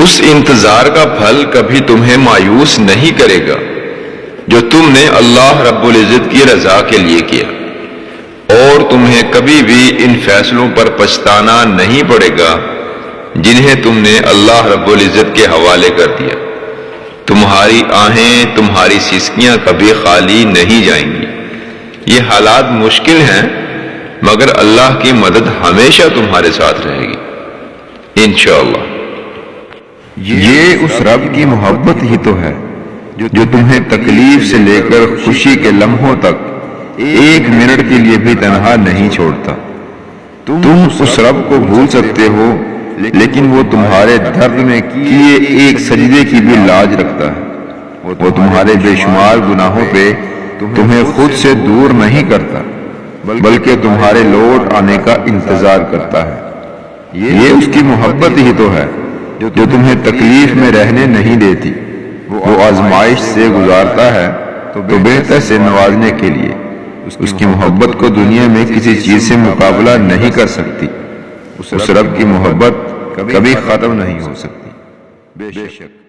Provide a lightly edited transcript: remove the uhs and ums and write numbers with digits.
اس انتظار کا پھل کبھی تمہیں مایوس نہیں کرے گا جو تم نے اللہ رب العزت کی رضا کے لیے کیا، اور تمہیں کبھی بھی ان فیصلوں پر پچھتانا نہیں پڑے گا جنہیں تم نے اللہ رب العزت کے حوالے کر دیا۔ تمہاری آہیں، تمہاری سسکیاں کبھی خالی نہیں جائیں گی۔ یہ حالات مشکل ہیں مگر اللہ کی مدد ہمیشہ تمہارے ساتھ رہے گی انشاءاللہ۔ یہ اس رب کی محبت ہی تو ہے جو تمہیں تکلیف سے لے کر خوشی کے لمحوں تک ایک منٹ کے لیے بھی تنہا نہیں چھوڑتا۔ تم اس رب کو بھول سکتے ہو لیکن وہ تمہارے درد میں کیے ایک سجدے کی بھی لاج رکھتا ہے۔ وہ تمہارے بے شمار گناہوں پہ تمہیں خود سے دور نہیں کرتا بلکہ تمہارے لوٹ آنے کا انتظار کرتا ہے۔ یہ اس کی محبت ہی تو ہے جو تمہیں تکلیف میں رہنے نہیں دیتی۔ وہ آزمائش سے گزارتا ہے تو بہتر سے نوازنے کے لیے۔ اس کی محبت کو دنیا میں کسی چیز سے مقابلہ نہیں کر سکتی۔ اس رب کی محبت کبھی ختم نہیں ہو سکتی۔ بے شک